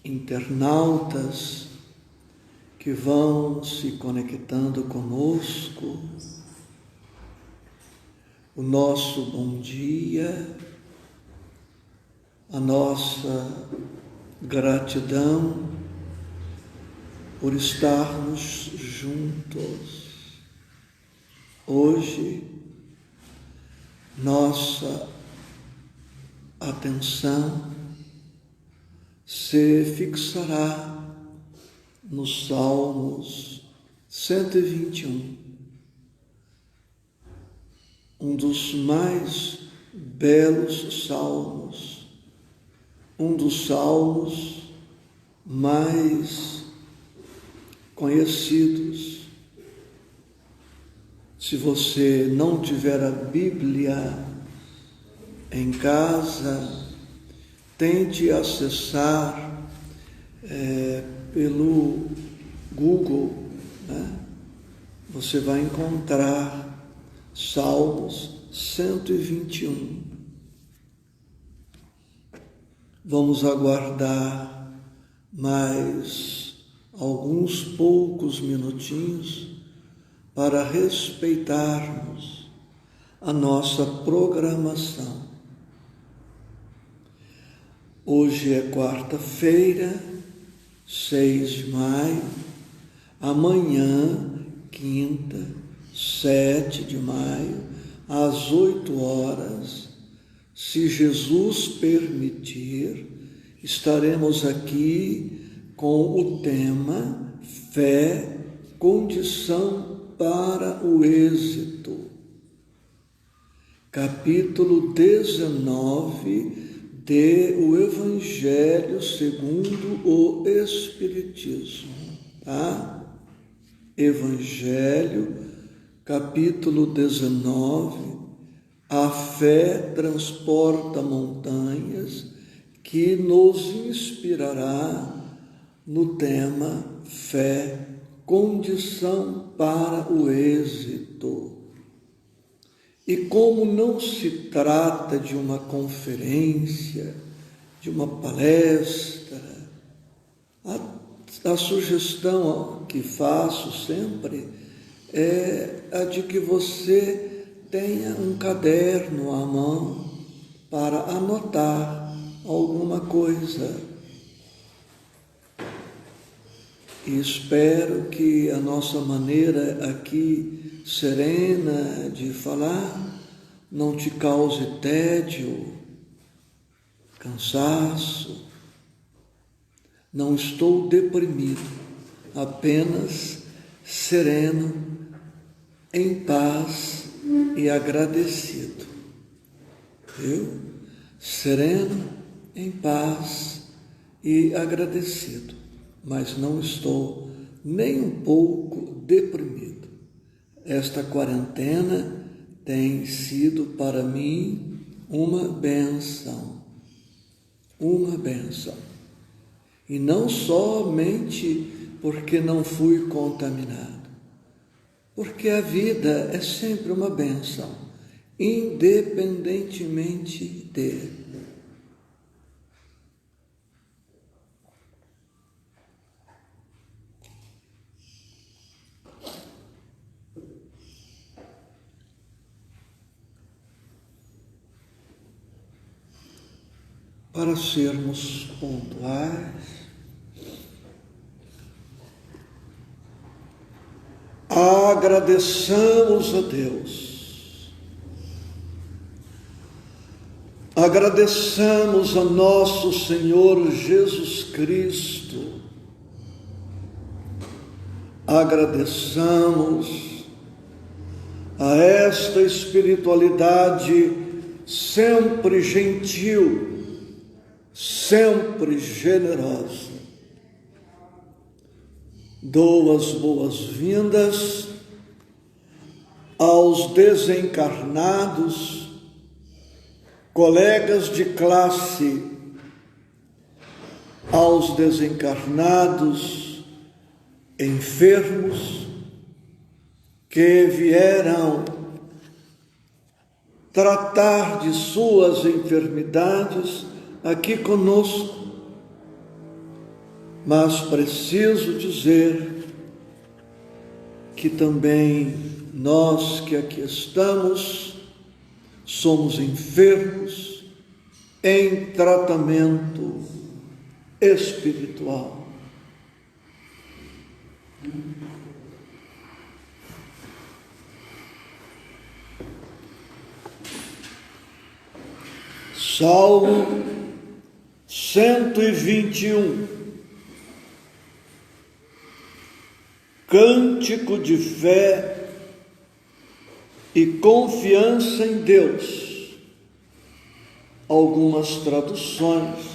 internautas que vão se conectando conosco, o nosso bom dia, a nossa gratidão por estarmos juntos. Hoje, nossa atenção se fixará nos Salmos 121, um dos mais belos salmos, um dos salmos mais conhecidos. Se você não tiver a Bíblia em casa, tente acessar pelo Google, né? Você vai encontrar Salmos 121. Vamos aguardar mais alguns poucos minutinhos para respeitarmos a nossa programação. Hoje é quarta-feira, 6 de maio, amanhã, quinta, 7 de maio, às 8 horas, se Jesus permitir, estaremos aqui com o tema Fé, condição para o êxito. Capítulo 19 do Evangelho segundo o Espiritismo, tá? Evangelho, capítulo 19, a fé transporta montanhas, que nos inspirará no tema fé, condição para o êxito. E como não se trata de uma conferência, de uma palestra, a sugestão que faço sempre é a de que você tenha um caderno à mão para anotar alguma coisa. E espero que a nossa maneira aqui serena de falar não te cause tédio, cansaço. Não estou deprimido, apenas sereno, em paz e agradecido. Viu? Sereno, em paz e agradecido. Mas não estou nem um pouco deprimido. Esta quarentena tem sido para mim uma bênção. Uma bênção. E não somente porque não fui contaminado, porque a vida é sempre uma bênção, independentemente de. Para sermos pontuais, agradeçamos a Deus, agradeçamos a nosso Senhor Jesus Cristo, agradeçamos a esta espiritualidade sempre gentil, sempre generosa. Dou as boas-vindas aos desencarnados, colegas de classe, aos desencarnados, enfermos, que vieram tratar de suas enfermidades aqui conosco. mas preciso dizer que também nós que aqui estamos somos enfermos em tratamento espiritual. Salmo 121, cântico de fé e confiança em Deus. Algumas traduções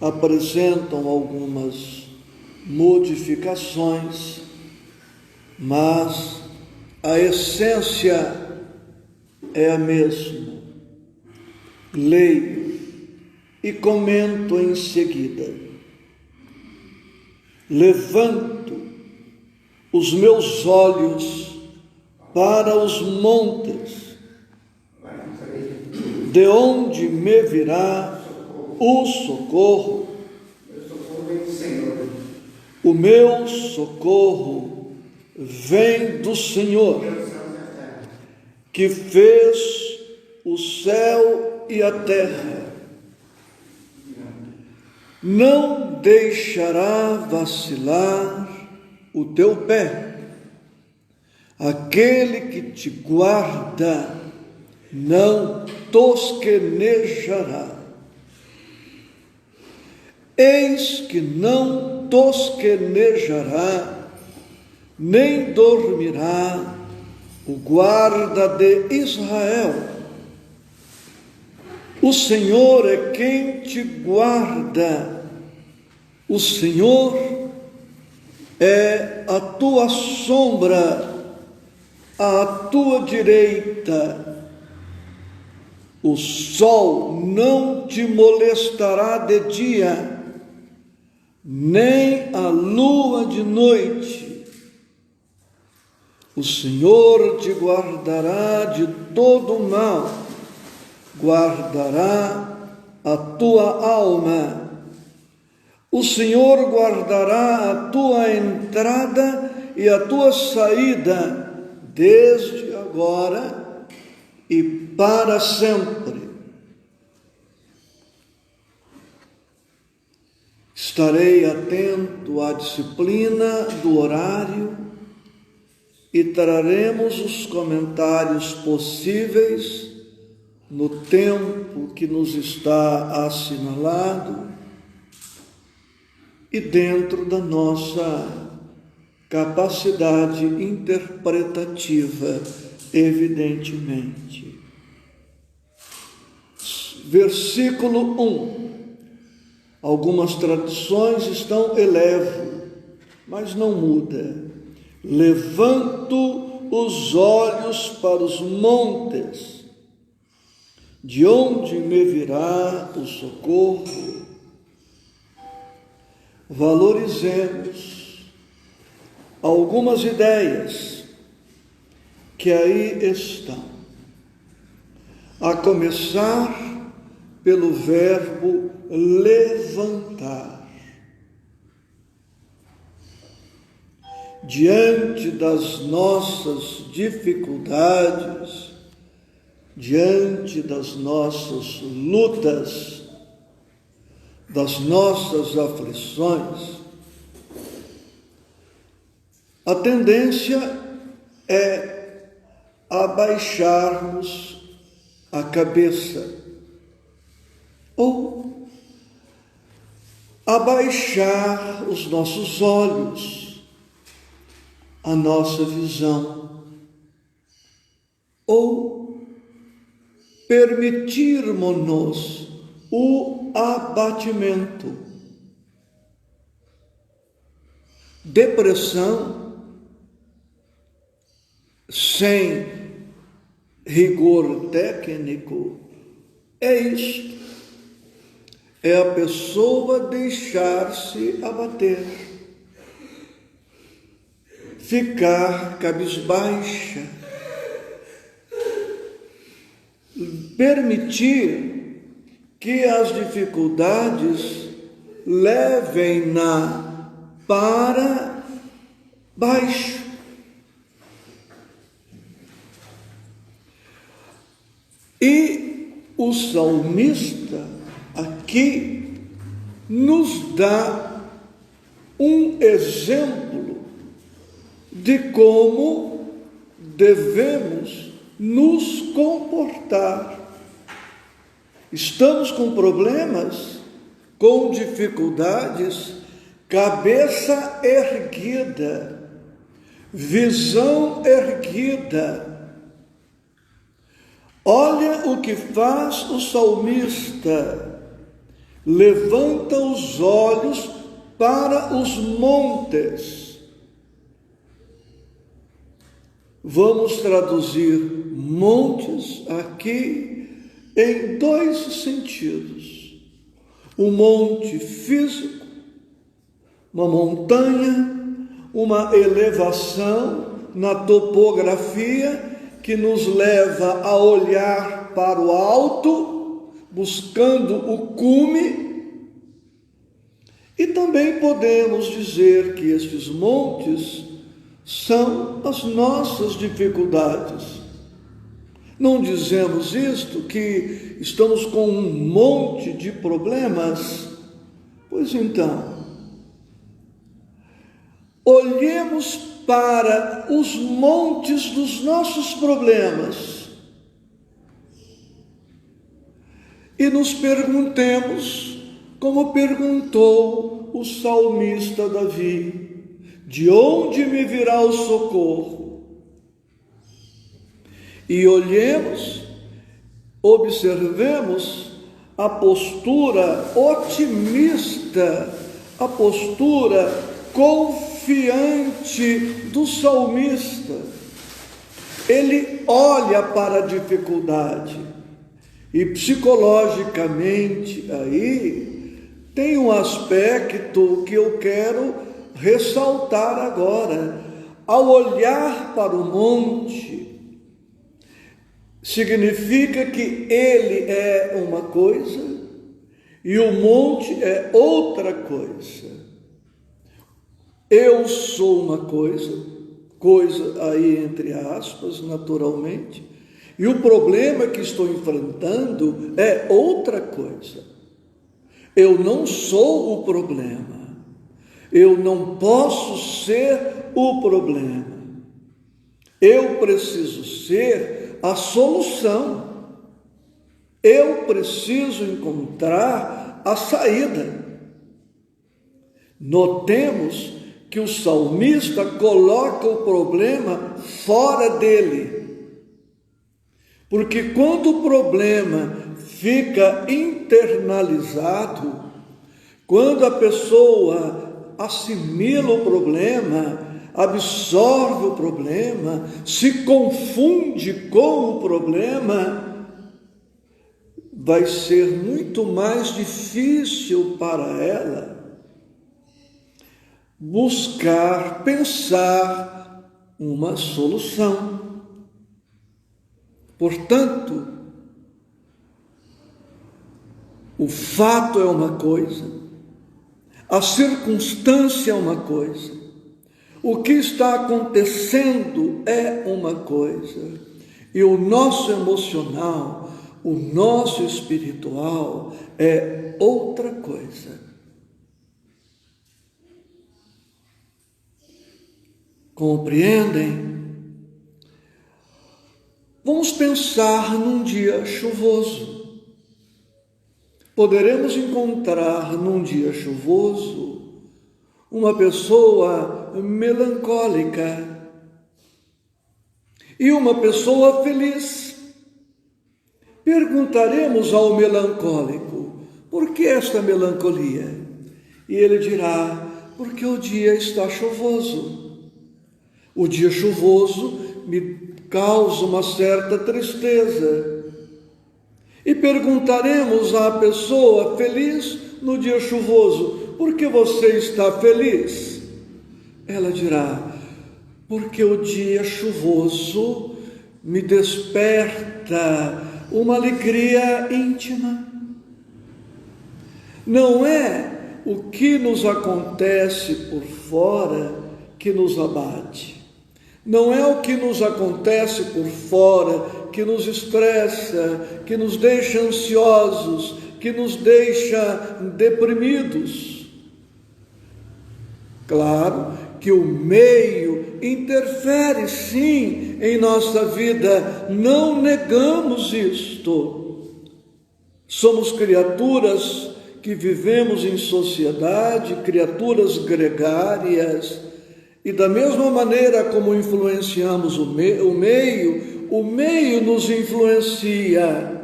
apresentam algumas modificações, mas a essência é a mesma. Leio e comento em seguida. Levanto os meus olhos para os montes, de onde me virá o socorro. O meu socorro vem do Senhor, que fez o céu e a terra. Não deixará vacilar o teu pé. Aquele que te guarda não tosquenejará. Eis que não tosquenejará, nem dormirá o guarda de Israel. O Senhor é quem te guarda, o Senhor é a tua sombra à tua direita. O sol não te molestará de dia, nem a lua de noite. O Senhor te guardará de todo mal, guardará a tua alma. O Senhor guardará a tua entrada e a tua saída, desde agora e para sempre. Estarei atento à disciplina do horário e traremos os comentários possíveis no tempo que nos está assinalado e dentro da nossa capacidade interpretativa, evidentemente. Versículo 1. Algumas traduções estão elevo, mas não muda. Levanto os olhos para os montes, de onde me virá o socorro? Valorizemos algumas ideias que aí estão, a começar pelo verbo levantar. Diante das nossas dificuldades, diante das nossas lutas, das nossas aflições, a tendência é abaixarmos a cabeça ou abaixar os nossos olhos, a nossa visão, ou permitirmos-nos o abatimento. Depressão, sem rigor técnico, é isto: é a pessoa deixar-se abater, ficar cabisbaixa, permitir que as dificuldades levem-na para baixo. E o salmista aqui nos dá um exemplo de como devemos nos comportar. Estamos com problemas, com dificuldades, cabeça erguida, visão erguida. Olha o que faz o salmista: levanta os olhos para os montes. Vamos traduzir montes aqui em dois sentidos: o monte físico, uma montanha, uma elevação na topografia que nos leva a olhar para o alto, buscando o cume. E também podemos dizer que estes montes são as nossas dificuldades. Não dizemos isto, que estamos com um monte de problemas? Pois então, olhemos para os montes dos nossos problemas e nos perguntemos, como perguntou o salmista Davi: de onde me virá o socorro? E olhemos, observemos a postura otimista, a postura confiante do salmista. Ele olha para a dificuldade e psicologicamente aí tem um aspecto que eu quero ressaltar agora. Ao olhar para o monte, significa que ele é uma coisa e o monte é outra coisa. Eu sou uma coisa aí entre aspas, naturalmente, e o problema que estou enfrentando é outra coisa. Eu não sou o problema, eu não posso ser o problema, eu preciso ser a solução, eu preciso encontrar a saída. Notemos que o salmista coloca o problema fora dele. Porque quando o problema fica internalizado, quando a pessoa assimila o problema, absorve o problema, se confunde com o problema, vai ser muito mais difícil para ela buscar, pensar uma solução. Portanto, o fato é uma coisa, a circunstância é uma coisa, o que está acontecendo é uma coisa, e o nosso emocional, o nosso espiritual é outra coisa. Compreendem? Vamos pensar num dia chuvoso. Poderemos encontrar num dia chuvoso uma pessoa melancólica e uma pessoa feliz. Perguntaremos ao melancólico: por que esta melancolia? E ele dirá: porque o dia está chuvoso. O dia chuvoso me causa uma certa tristeza. E perguntaremos à pessoa feliz no dia chuvoso: por que você está feliz? Ela dirá: porque o dia chuvoso me desperta uma alegria íntima. Não é o que nos acontece por fora que nos abate. Não é o que nos acontece por fora que nos estressa, que nos deixa ansiosos, que nos deixa deprimidos. Claro que o meio interfere sim em nossa vida, não negamos isto. Somos criaturas que vivemos em sociedade, criaturas gregárias, e da mesma maneira como influenciamos o meio nos influencia.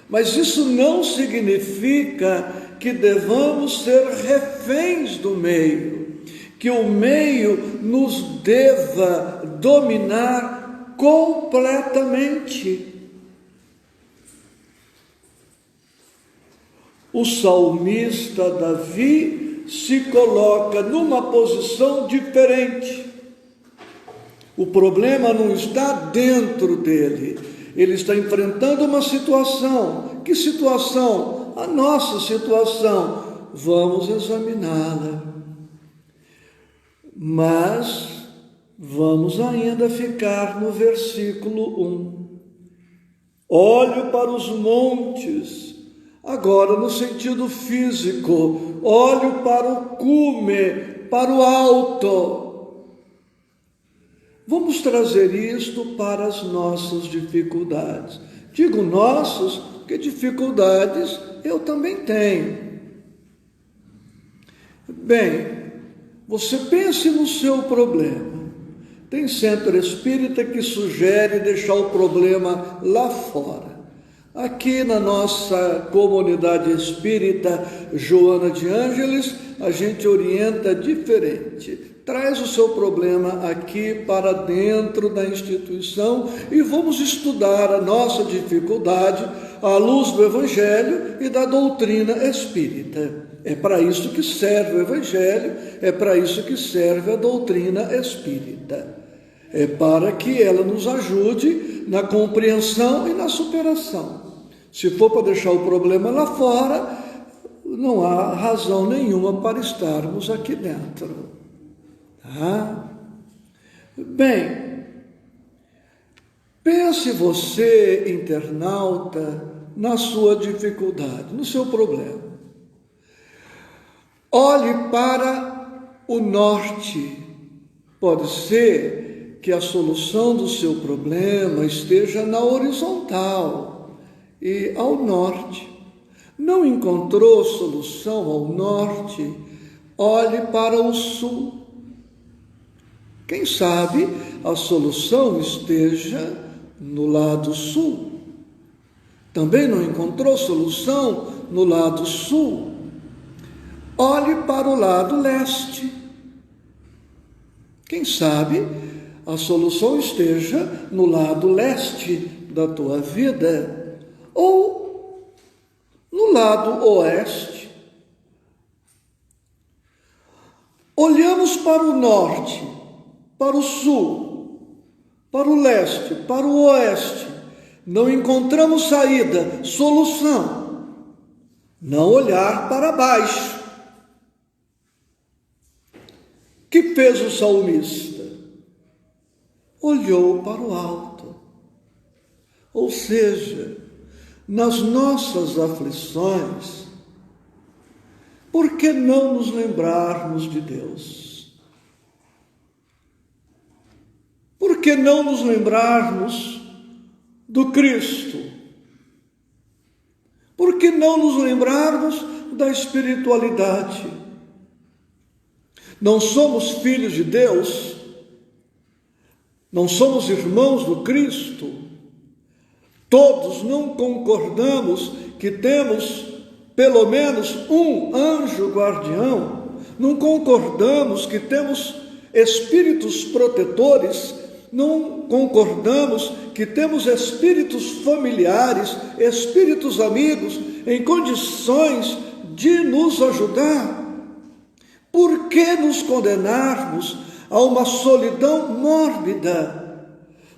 Mas isso não significa que devamos ser reféns do meio, que o meio nos deva dominar completamente. O salmista Davi se coloca numa posição diferente. O problema não está dentro dele. Ele está enfrentando uma situação. Que situação? A nossa situação. Vamos examiná-la. Mas vamos ainda ficar no versículo 1. Olho para os montes. Agora, no sentido físico, olho para o cume, para o alto. Vamos trazer isto para as nossas dificuldades. Digo nossas, porque dificuldades eu também tenho. Bem, você pense no seu problema. Tem centro espírita que sugere deixar o problema lá fora. Aqui na nossa comunidade espírita Joana de Ângeles, a gente orienta diferente. Traz o seu problema aqui para dentro da instituição e vamos estudar a nossa dificuldade à luz do Evangelho e da doutrina espírita. É para isso que serve o Evangelho, é para isso que serve a doutrina espírita. É para que ela nos ajude na compreensão e na superação. Se for para deixar o problema lá fora, não há razão nenhuma para estarmos aqui dentro. Tá? Bem, pense você, internauta, na sua dificuldade, no seu problema. Olhe para o norte. Pode ser que a solução do seu problema esteja na horizontal e ao norte. Não encontrou solução ao norte? Olhe para o sul. Quem sabe a solução esteja no lado sul. Também não encontrou solução no lado sul? Olhe para o lado leste. Quem sabe a solução esteja no lado leste da tua vida ou no lado oeste. Olhamos para o norte, para o sul, para o leste, para o oeste. Não encontramos saída, solução. Não olhar para baixo. O que fez o salmista? Olhou para o alto. Ou seja, nas nossas aflições, por que não nos lembrarmos de Deus? Por que não nos lembrarmos do Cristo? Por que não nos lembrarmos da espiritualidade? Não somos filhos de Deus? Não somos irmãos do Cristo? Todos não concordamos que temos pelo menos um anjo guardião? Não concordamos que temos espíritos protetores? Não concordamos que temos espíritos familiares, espíritos amigos em condições de nos ajudar? Por que nos condenarmos a uma solidão mórbida?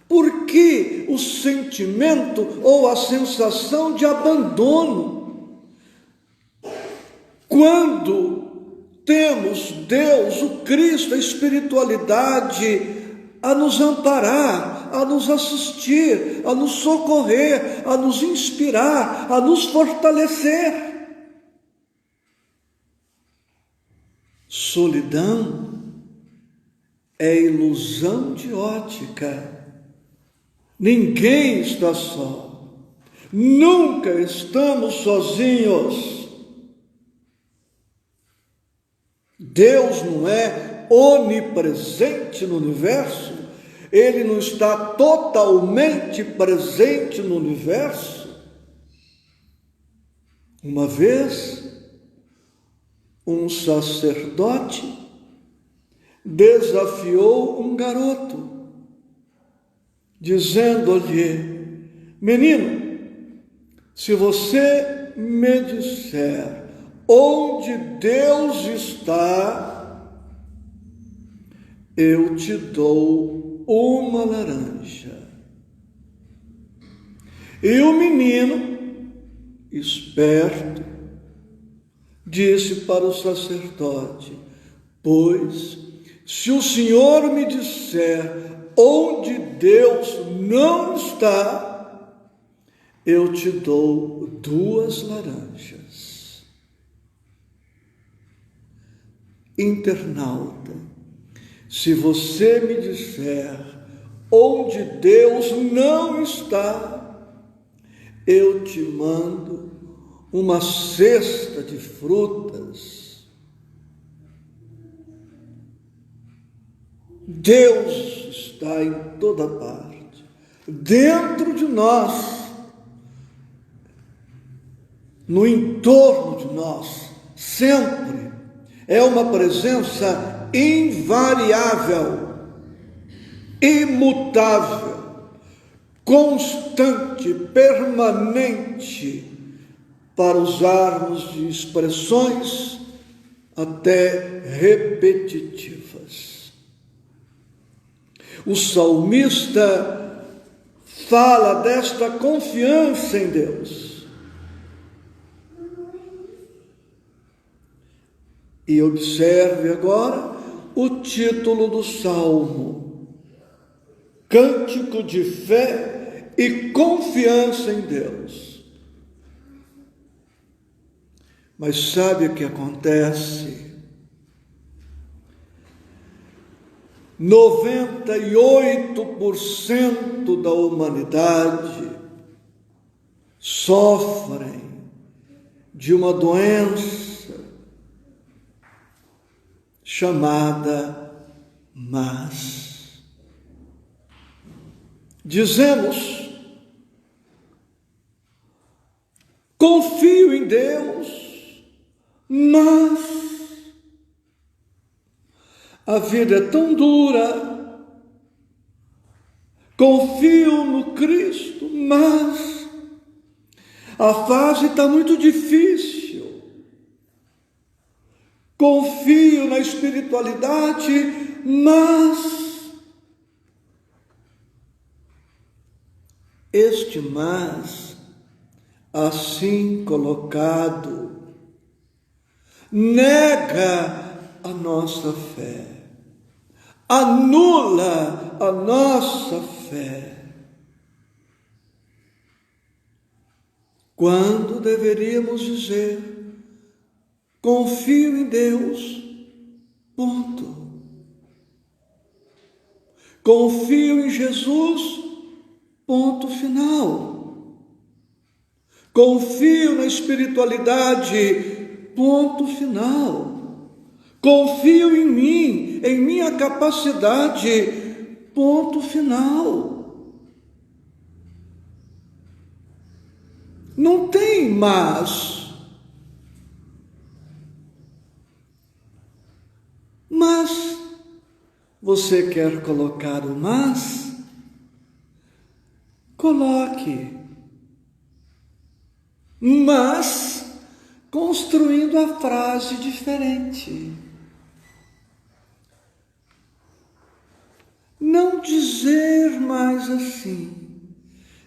Por que o sentimento ou a sensação de abandono? Quando temos Deus, o Cristo, a espiritualidade a nos amparar, a nos assistir, a nos socorrer, a nos inspirar, a nos fortalecer. Solidão é ilusão de ótica. Ninguém está só. Nunca estamos sozinhos. Deus não é onipresente no universo. Ele não está totalmente presente no universo. Uma vez, um sacerdote desafiou um garoto, dizendo-lhe: menino, se você me disser onde Deus está, eu te dou uma laranja. E o menino, esperto, disse para o sacerdote: pois, se o Senhor me disser onde Deus não está, eu te dou 2 laranjas. Internauta, se você me disser onde Deus não está, eu te mando uma cesta de frutas. Deus está em toda parte, dentro de nós, no entorno de nós, sempre. É uma presença invariável, imutável, constante, permanente, para usarmos de expressões até repetitivas. O salmista fala desta confiança em Deus. E observe agora o título do salmo: Cântico de fé e confiança em Deus. Mas sabe o que acontece? 98% da humanidade sofrem de uma doença chamada mas. Dizemos: confio em Deus, mas a vida é tão dura. Confio no Cristo, mas a fase está muito difícil. Confio na espiritualidade, mas este mas, assim colocado, nega a nossa fé, anula a nossa fé, quando deveríamos dizer: confio em Deus, ponto. Confio em Jesus, ponto final. Confio na espiritualidade, ponto final. Confio em mim, em minha capacidade, ponto final. Não tem mais. Mas você quer colocar o mas? Coloque. Mas construindo a frase diferente. Não dizer mais assim: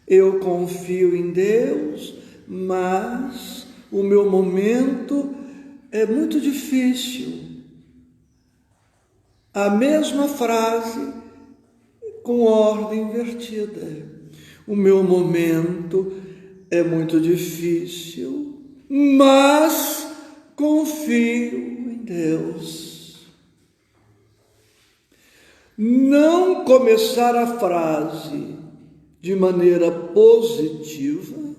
eu confio em Deus, mas o meu momento é muito difícil. A mesma frase com ordem invertida. O meu momento é muito difícil, mas confio em Deus. Não começar a frase de maneira positiva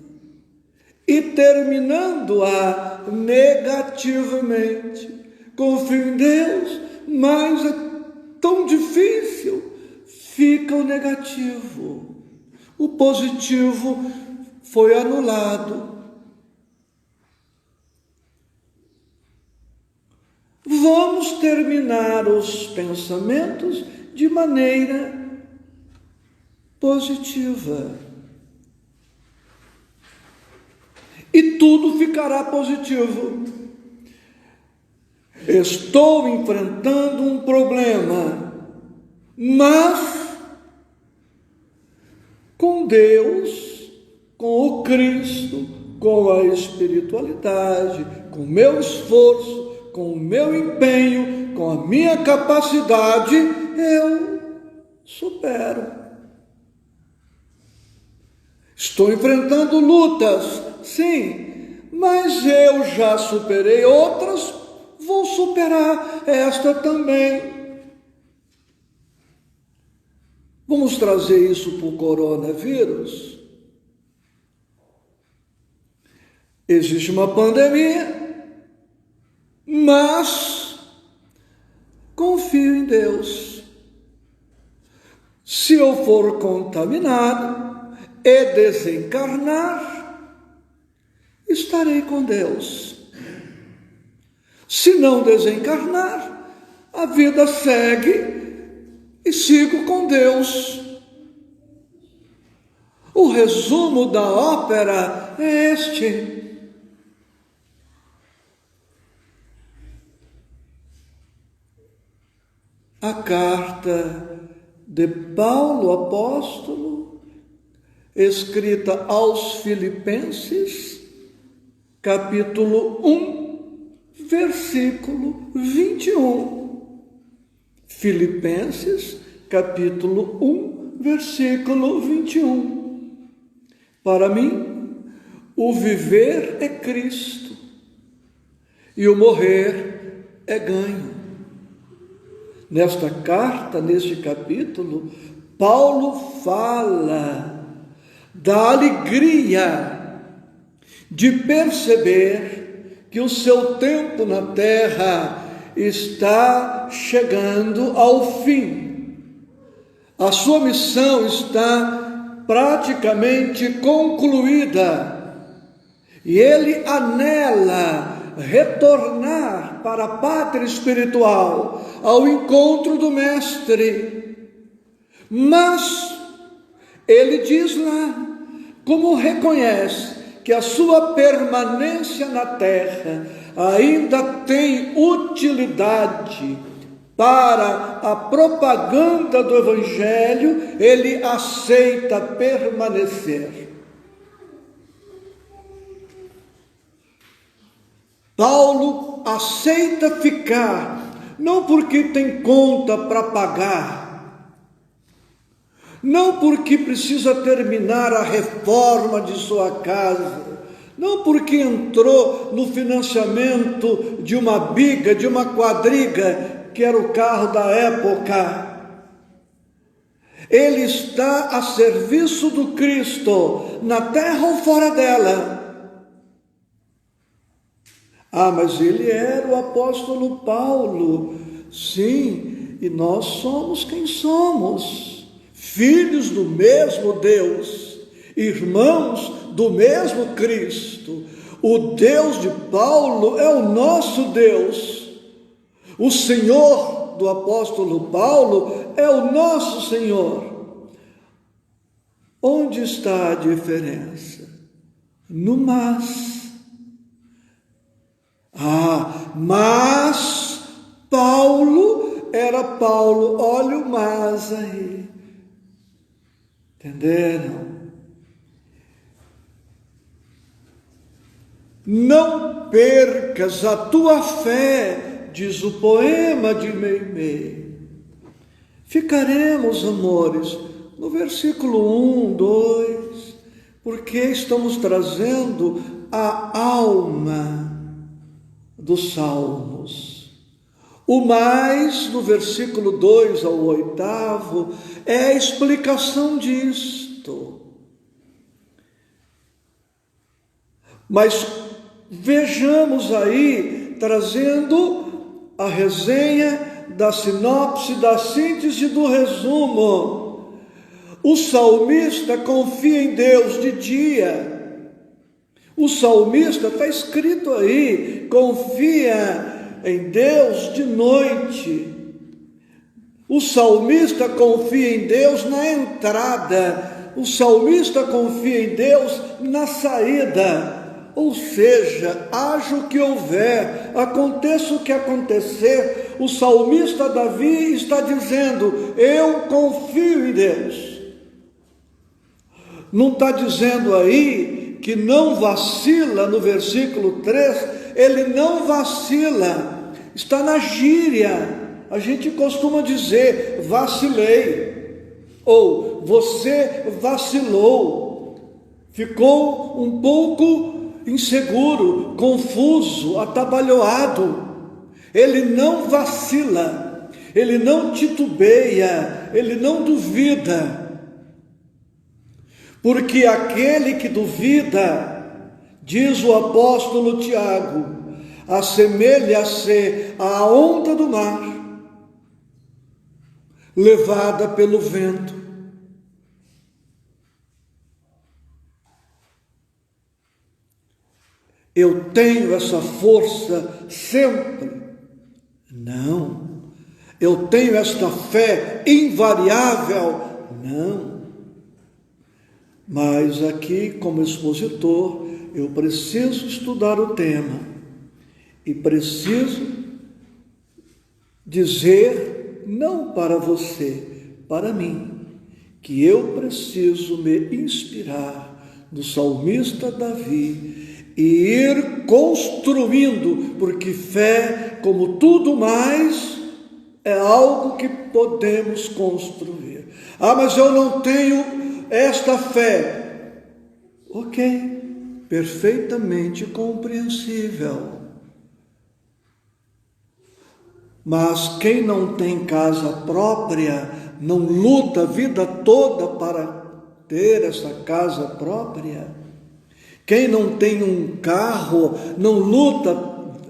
e terminando-a negativamente. Confio em Deus, mas é tão difícil. Fica o negativo. O positivo foi anulado. Vamos terminar os pensamentos de maneira positiva. E tudo ficará positivo. Estou enfrentando um problema, mas com Deus, com o Cristo, com a espiritualidade, com o meu esforço, com o meu empenho, com a minha capacidade, eu supero. Estou enfrentando lutas, sim, mas eu já superei outras, vou superar esta também. Vamos trazer isso para o coronavírus? Existe uma pandemia, mas confio em Deus. Se eu for contaminado e desencarnar, estarei com Deus. Se não desencarnar, a vida segue e sigo com Deus. O resumo da ópera é este. A carta de Paulo apóstolo, escrita aos Filipenses, capítulo 1, versículo 21. Filipenses, capítulo 1, versículo 21. Para mim, o viver é Cristo e o morrer é ganho. Nesta carta, neste capítulo, Paulo fala da alegria de perceber que o seu tempo na terra está chegando ao fim. A sua missão está praticamente concluída e ele anela retornar para a pátria espiritual, ao encontro do Mestre. Mas ele diz lá, como reconhece que a sua permanência na terra ainda tem utilidade para a propaganda do Evangelho, ele aceita permanecer. Paulo aceita ficar, não porque tem conta para pagar, não porque precisa terminar a reforma de sua casa, não porque entrou no financiamento de uma biga, de uma quadriga, que era o carro da época. Ele está a serviço do Cristo, na terra ou fora dela. Ah, mas ele era o apóstolo Paulo. Sim, e nós somos quem somos. Filhos do mesmo Deus, irmãos do mesmo Cristo. O Deus de Paulo é o nosso Deus. O Senhor do apóstolo Paulo é o nosso Senhor. Onde está a diferença? No mas. Mas Paulo era Paulo, olha o mas aí. Entenderam? Não percas a tua fé, diz o poema de Meimei. Ficaremos, amores, no versículo 1, 2, porque estamos trazendo a alma dos Salmos. O mais, do versículo 2 ao 8º, é a explicação disto. Mas vejamos aí, trazendo a resenha da sinopse, da síntese, do resumo. O salmista confia em Deus de dia. O salmista, está escrito aí, confia em Deus de noite. O salmista confia em Deus na entrada. O salmista confia em Deus na saída. Ou seja, haja o que houver, aconteça o que acontecer, o salmista Davi está dizendo: eu confio em Deus. Não está dizendo aí que não vacila, no versículo 3, ele não vacila, está na gíria. A gente costuma dizer: vacilei, ou você vacilou, ficou um pouco inseguro, confuso, atabalhoado. Ele não vacila, ele não titubeia, ele não duvida. Porque aquele que duvida, diz o apóstolo Tiago, assemelha-se à onda do mar, levada pelo vento. Eu tenho essa força sempre. Não. Eu tenho esta fé invariável. Não. Mas aqui, como expositor, eu preciso estudar o tema e preciso dizer, não para você, para mim, que eu preciso me inspirar no salmista Davi e ir construindo, porque fé, como tudo mais, é algo que podemos construir. Ah, mas eu não tenho esta fé. Ok, perfeitamente compreensível. Mas quem não tem casa própria, não luta a vida toda para ter essa casa própria. Quem não tem um carro, não luta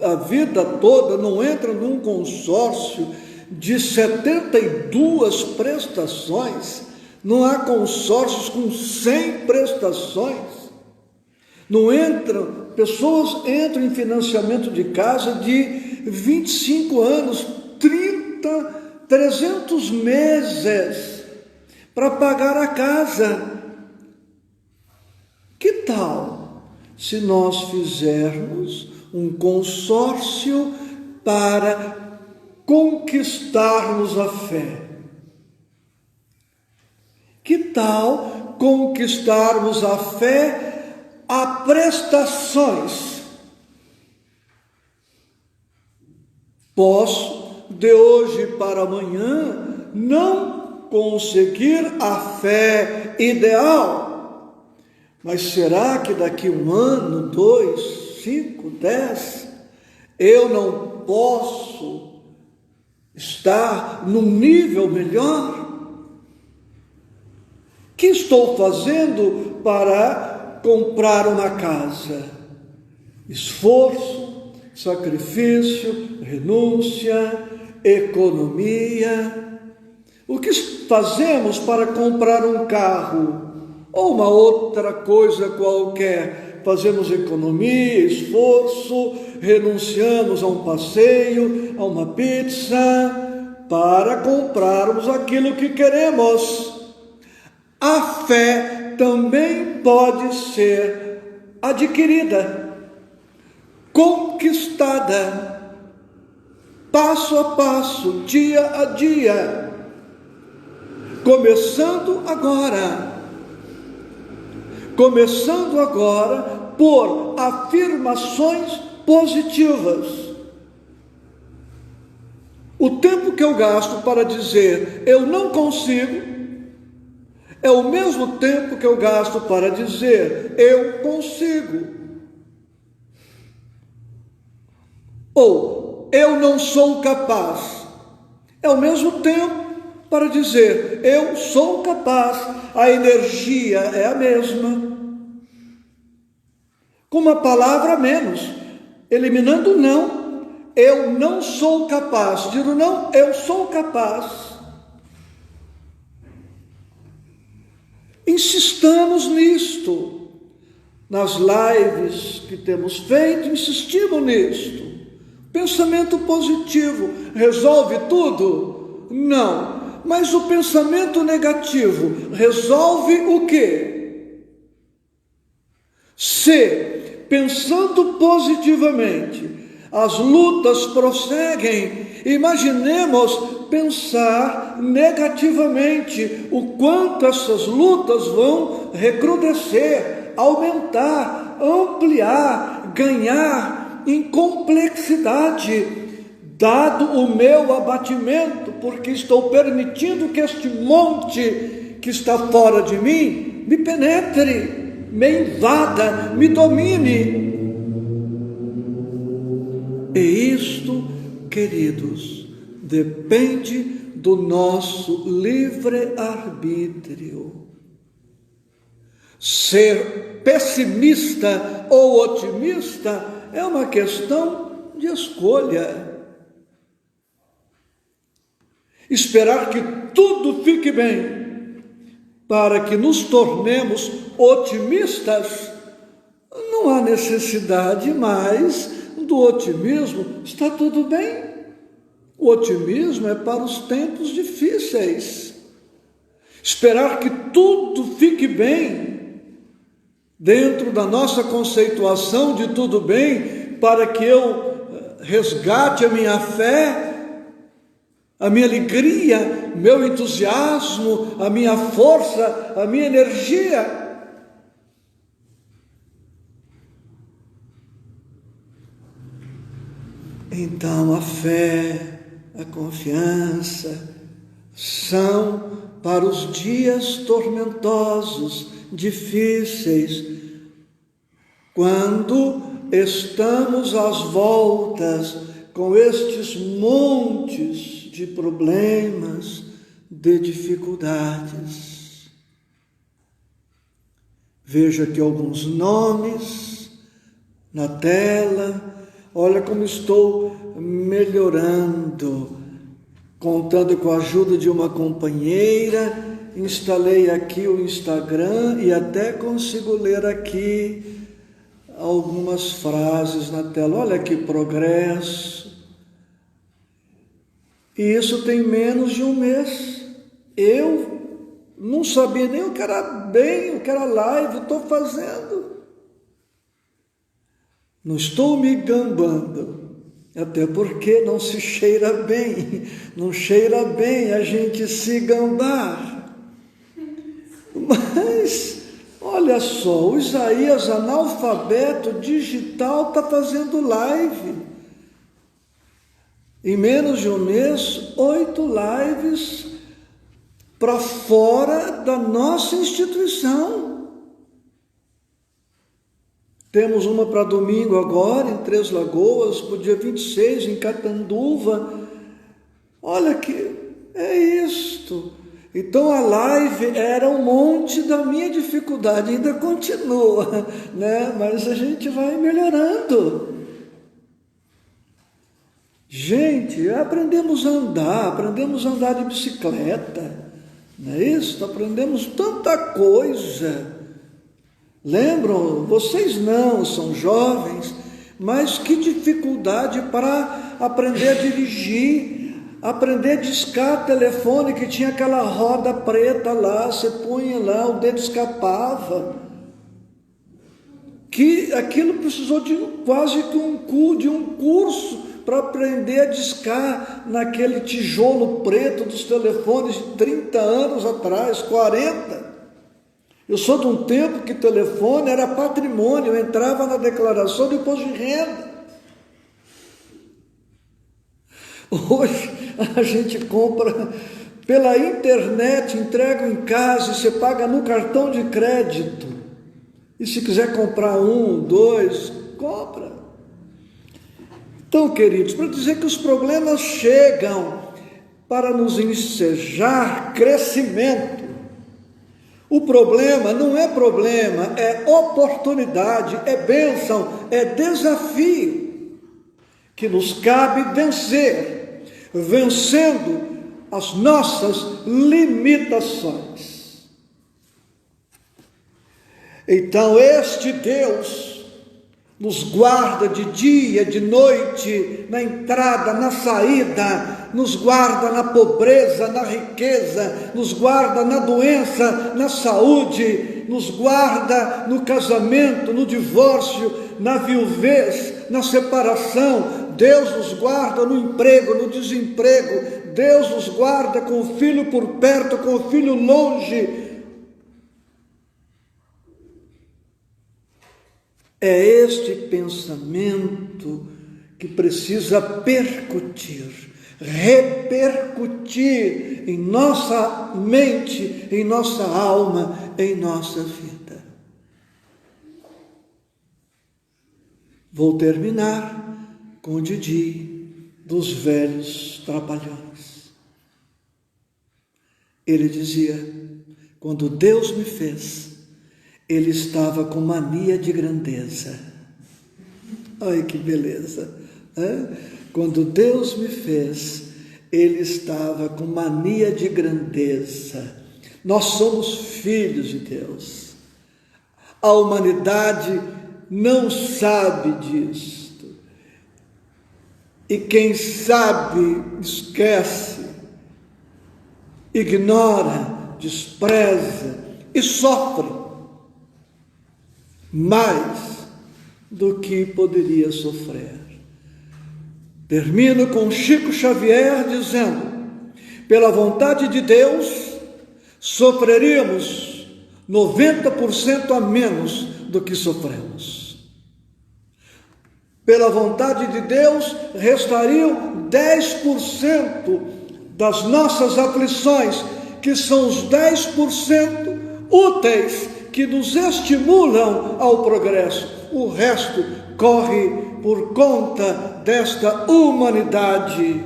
a vida toda, não entra num consórcio de 72 prestações. Não há consórcios com 100 prestações. Não entram, pessoas entram em financiamento de casa de 25 anos, 300 meses para pagar a casa. Que tal se nós fizermos um consórcio para conquistarmos a fé? Que tal conquistarmos a fé a prestações? Posso, de hoje para amanhã, não conseguir a fé ideal. Mas será que daqui 1 ano, 2, 5, 10, eu não posso estar num nível melhor? O que estou fazendo para comprar uma casa? Esforço, sacrifício, renúncia, economia. O que fazemos para comprar um carro? Ou uma outra coisa qualquer? Fazemos economia, esforço, renunciamos a um passeio, a uma pizza, para comprarmos aquilo que queremos. A fé também pode ser adquirida, conquistada, passo a passo, dia a dia, começando agora por afirmações positivas. O tempo que eu gasto para dizer eu não consigo é o mesmo tempo que eu gasto para dizer eu consigo. Ou eu não sou capaz. É o mesmo tempo para dizer eu sou capaz. A energia é a mesma. Com uma palavra a menos, eliminando o não. Eu não sou capaz. Digo não, eu sou capaz. Insistamos nisto. Nas lives que temos feito, insistimos nisto. Pensamento positivo resolve tudo? Não. Mas o pensamento negativo resolve o quê? Se, pensando positivamente, as lutas prosseguem, imaginemos pensar negativamente o quanto essas lutas vão recrudescer, aumentar, ampliar, ganhar em complexidade, dado o meu abatimento, porque estou permitindo que este monte que está fora de mim me penetre, me invada, me domine. E isto, queridos, depende do nosso livre-arbítrio. Ser pessimista ou otimista é uma questão de escolha. Esperar que tudo fique bem para que nos tornemos otimistas, não há necessidade mais do otimismo. Está tudo bem. O otimismo é para os tempos difíceis. Esperar que tudo fique bem, dentro da nossa conceituação de tudo bem, para que eu resgate a minha fé, a minha alegria, meu entusiasmo, a minha força, a minha energia. Então a fé, a confiança são para os dias tormentosos, difíceis, quando estamos às voltas com estes montes de problemas, de dificuldades. Veja aqui alguns nomes na tela. Olha como estou melhorando, contando com a ajuda de uma companheira. Instalei aqui o Instagram e até consigo ler aqui algumas frases na tela. Olha que progresso. E isso tem menos de um mês. Eu não sabia nem o que era bem, o que era live, estou fazendo. Não estou me gambando, até porque não se cheira bem, não cheira bem a gente se gambar. Mas, olha só, o Isaías, analfabeto digital, está fazendo live. Em menos de um mês, 8 lives para fora da nossa instituição. Temos uma para domingo agora, em Três Lagoas, para o dia 26, em Catanduva. Olha que é isto. Então a live era um monte da minha dificuldade, ainda continua, né? Mas a gente vai melhorando. Gente, aprendemos a andar de bicicleta, não é isso? Aprendemos tanta coisa. Lembram? Vocês não, são jovens, mas que dificuldade para aprender a dirigir, aprender a discar telefone, que tinha aquela roda preta lá, você punha lá, o dedo escapava. Que aquilo precisou de quase que um curso para aprender a discar naquele tijolo preto dos telefones de 30 anos atrás, 40. Eu sou de um tempo que telefone era patrimônio, entrava na declaração de imposto de renda. Hoje a gente compra pela internet, entrega em casa e você paga no cartão de crédito. E se quiser comprar 1, 2, compra. Então, queridos, para dizer que os problemas chegam para nos ensejar crescimento. O problema não é problema, é oportunidade, é bênção, é desafio que nos cabe vencer, vencendo as nossas limitações. Então, este Deus nos guarda de dia, de noite, na entrada, na saída, nos guarda na pobreza, na riqueza, nos guarda na doença, na saúde, nos guarda no casamento, no divórcio, na viuvez, na separação. Deus nos guarda no emprego, no desemprego. Deus nos guarda com o filho por perto, com o filho longe. É este pensamento que precisa repercutir em nossa mente, em nossa alma, em nossa vida. Vou terminar com o Didi dos Velhos Trapalhões. Ele dizia: quando Deus me fez, Ele estava com mania de grandeza. Ai, que beleza! Quando Deus me fez, Ele estava com mania de grandeza. Nós somos filhos de Deus. A humanidade não sabe disto. E quem sabe, esquece, ignora, despreza e sofre mais do que poderia sofrer. Termino com Chico Xavier dizendo: pela vontade de Deus, sofreríamos 90% a menos do que sofremos. Pela vontade de Deus, restariam 10% das nossas aflições, que são os 10% úteis, que nos estimulam ao progresso. O resto corre por conta desta humanidade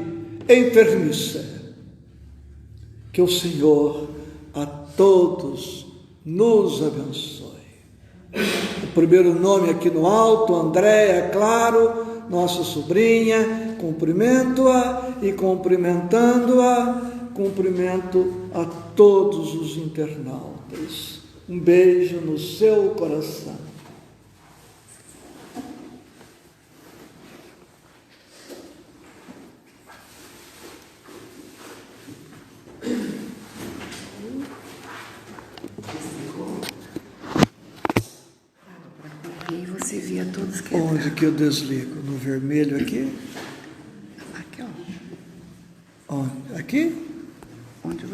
enfermiça. Que o Senhor a todos nos abençoe. O primeiro nome aqui no alto, Andréia, claro, nossa sobrinha, cumprimento-a e cumprimentando-a, cumprimento a todos os internautas. Um beijo no seu coração. E você via todos que... Onde que eu desligo? No vermelho aqui? Aqui, ó. Onde? Aqui?